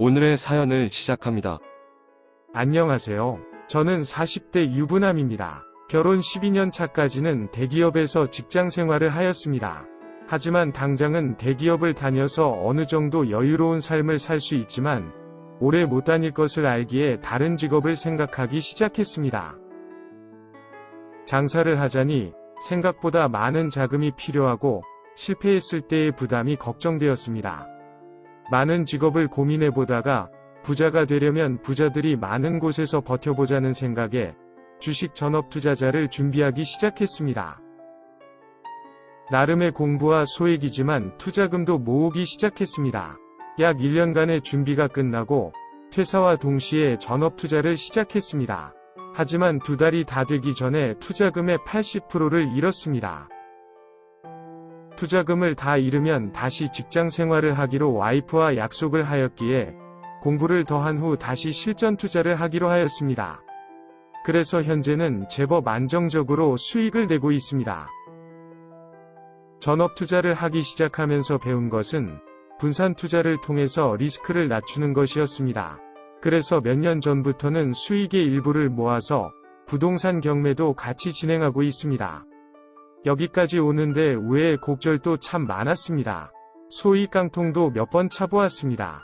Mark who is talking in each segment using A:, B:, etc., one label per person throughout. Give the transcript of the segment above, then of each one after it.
A: 오늘의 사연을 시작합니다.
B: 안녕하세요. 저는 40대 유부남입니다. 결혼 12년 차까지는 대기업에서 직장 생활을 하였습니다. 하지만 당장은 대기업을 다녀서 어느 정도 여유로운 삶을 살 수 있지만 오래 못 다닐 것을 알기에 다른 직업을 생각하기 시작했습니다. 장사를 하자니 생각보다 많은 자금이 필요하고 실패했을 때의 부담이 걱정되었습니다. 많은 직업을 고민해보다가 부자가 되려면 부자들이 많은 곳에서 버텨보자는 생각에 주식 전업 투자자를 준비하기 시작했습니다. 나름의 공부와 소액이지만 투자금도 모으기 시작했습니다. 약 1년간의 준비가 끝나고 퇴사와 동시에 전업 투자를 시작했습니다. 하지만 2달이 다 되기 전에 투자금의 80%를 잃었습니다. 투자금을 다 잃으면 다시 직장 생활을 하기로 와이프와 약속을 하였기에 공부를 더한 후 다시 실전 투자를 하기로 하였습니다. 그래서 현재는 제법 안정적으로 수익을 내고 있습니다. 전업 투자를 하기 시작하면서 배운 것은 분산 투자를 통해서 리스크를 낮추는 것이었습니다. 그래서 몇 년 전부터는 수익의 일부를 모아서 부동산 경매도 같이 진행하고 있습니다. 여기까지 오는데 우여곡절도 참 많았습니다. 소위 깡통도 몇 번 차보았습니다.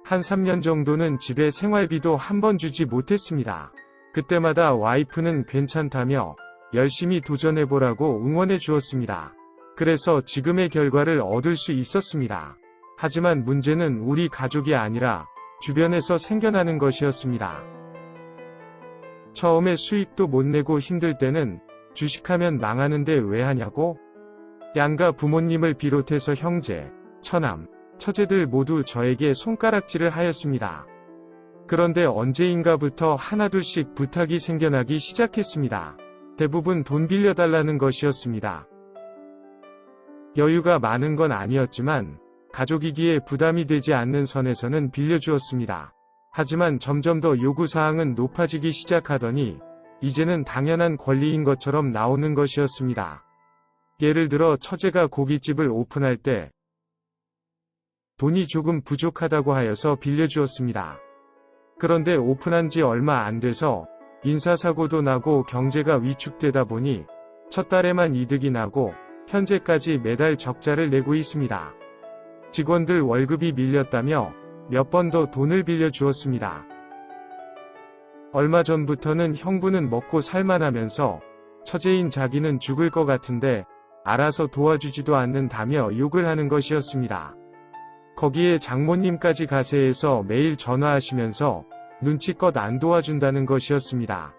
B: 한 3년 정도는 집에 생활비도 한 번 주지 못했습니다. 그때마다 와이프는 괜찮다며 열심히 도전해보라고 응원해 주었습니다. 그래서 지금의 결과를 얻을 수 있었습니다. 하지만 문제는 우리 가족이 아니라 주변에서 생겨나는 것이었습니다. 처음에 수익도 못 내고 힘들 때는 주식하면 망하는데 왜 하냐고? 양가 부모님을 비롯해서 형제, 처남, 처제들 모두 저에게 손가락질을 하였습니다. 그런데 언제인가부터 하나둘씩 부탁이 생겨나기 시작했습니다. 대부분 돈 빌려달라는 것이었습니다. 여유가 많은 건 아니었지만 가족이기에 부담이 되지 않는 선에서는 빌려주었습니다. 하지만 점점 더 요구사항은 높아지기 시작하더니 이제는 당연한 권리인 것처럼 나오는 것이었습니다. 예를 들어 처제가 고깃집을 오픈할 때 돈이 조금 부족하다고 하여서 빌려주었습니다. 그런데 오픈한 지 얼마 안 돼서 인사사고도 나고 경제가 위축되다 보니 첫 달에만 이득이 나고 현재까지 매달 적자를 내고 있습니다. 직원들 월급이 밀렸다며 몇 번 더 돈을 빌려주었습니다. 얼마 전부터는 형부는 먹고 살만하면서 처제인 자기는 죽을 것 같은데 알아서 도와주지도 않는다며 욕을 하는 것이었습니다. 거기에 장모님까지 가세해서 매일 전화하시면서 눈치껏 안 도와준다는 것이었습니다.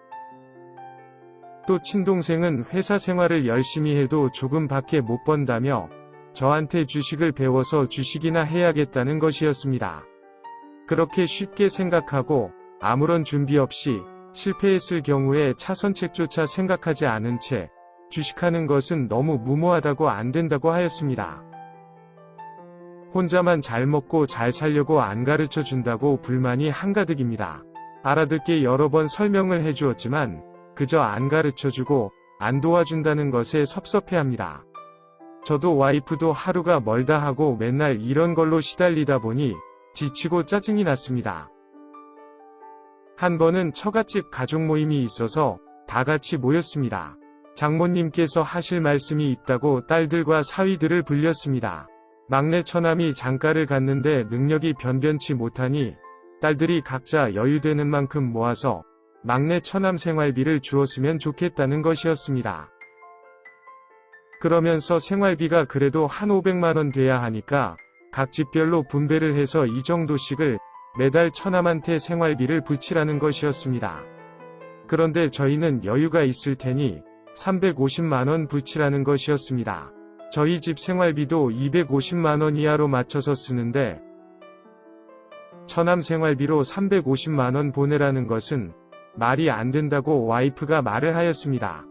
B: 또 친동생은 회사 생활을 열심히 해도 조금밖에 못 번다며 저한테 주식을 배워서 주식이나 해야겠다는 것이었습니다. 그렇게 쉽게 생각하고 아무런 준비 없이 실패했을 경우에 차선책조차 생각하지 않은 채 주식하는 것은 너무 무모하다고 안 된다고 하였습니다. 혼자만 잘 먹고 잘 살려고 안 가르쳐 준다고 불만이 한가득입니다. 알아듣게 여러 번 설명을 해주었지만 그저 안 가르쳐주고 안 도와준다는 것에 섭섭해합니다. 저도 와이프도 하루가 멀다 하고 맨날 이런 걸로 시달리다 보니 지치고 짜증이 났습니다. 한 번은 처갓집 가족 모임이 있어서 다 같이 모였습니다. 장모님께서 하실 말씀이 있다고 딸들과 사위들을 불렸습니다. 막내 처남이 장가를 갔는데 능력이 변변치 못하니 딸들이 각자 여유되는 만큼 모아서 막내 처남 생활비를 주었으면 좋겠다는 것이었습니다. 그러면서 생활비가 그래도 한 500만원 돼야 하니까 각 집별로 분배를 해서 이 정도씩을 매달 처남한테 생활비를 붙이라는 것이었습니다. 그런데 저희는 여유가 있을 테니 350만원 붙이라는 것이었습니다. 저희 집 생활비도 250만원 이하로 맞춰서 쓰는데 처남 생활비로 350만원 보내라는 것은 말이 안 된다고 와이프가 말을 하였습니다.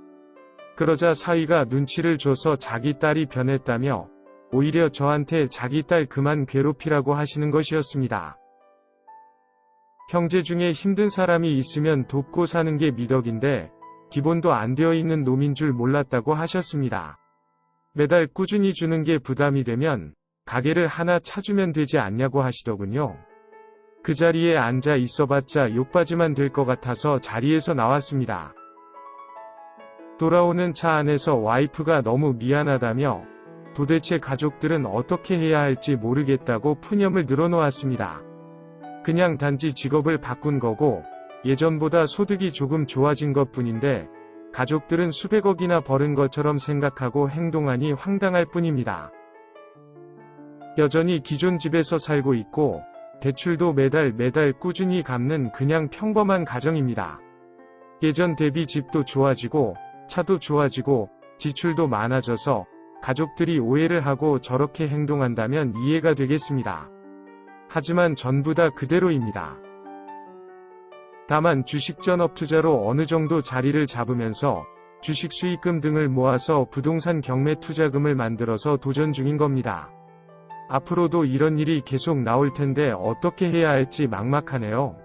B: 그러자 사위가 눈치를 줘서 자기 딸이 변했다며 오히려 저한테 자기 딸 그만 괴롭히라고 하시는 것이었습니다. 형제 중에 힘든 사람이 있으면 돕고 사는 게 미덕인데 기본도 안 되어 있는 놈인 줄 몰랐다고 하셨습니다. 매달 꾸준히 주는 게 부담이 되면 가게를 하나 차주면 되지 않냐고 하시더군요. 그 자리에 앉아 있어봤자 욕받이만 될 것 같아서 자리에서 나왔습니다. 돌아오는 차 안에서 와이프가 너무 미안하다며 도대체 가족들은 어떻게 해야 할지 모르겠다고 푸념을 늘어놓았습니다. 그냥 단지 직업을 바꾼 거고 예전보다 소득이 조금 좋아진 것 뿐인데 가족들은 수백억이나 벌은 것처럼 생각하고 행동하니 황당할 뿐입니다. 여전히 기존 집에서 살고 있고 대출도 매달 꾸준히 갚는 그냥 평범한 가정입니다. 예전 대비 집도 좋아지고 차도 좋아지고 지출도 많아져서 가족들이 오해를 하고 저렇게 행동한다면 이해가 되겠습니다. 하지만 전부 다 그대로입니다. 다만 주식 전업 투자로 어느 정도 자리를 잡으면서 주식 수익금 등을 모아서 부동산 경매 투자금을 만들어서 도전 중인 겁니다. 앞으로도 이런 일이 계속 나올 텐데 어떻게 해야 할지 막막하네요.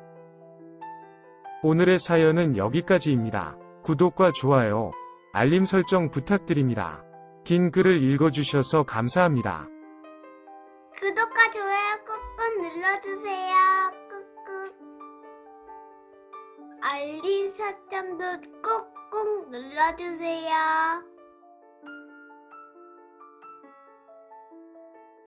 B: 오늘의 사연은 여기까지입니다. 구독과 좋아요, 알림 설정 부탁드립니다. 긴 글을 읽어주셔서 감사합니다.
C: 구독과 좋아요 꾹꾹 눌러주세요. 꾹꾹. 알림 설정도 꾹꾹 눌러주세요.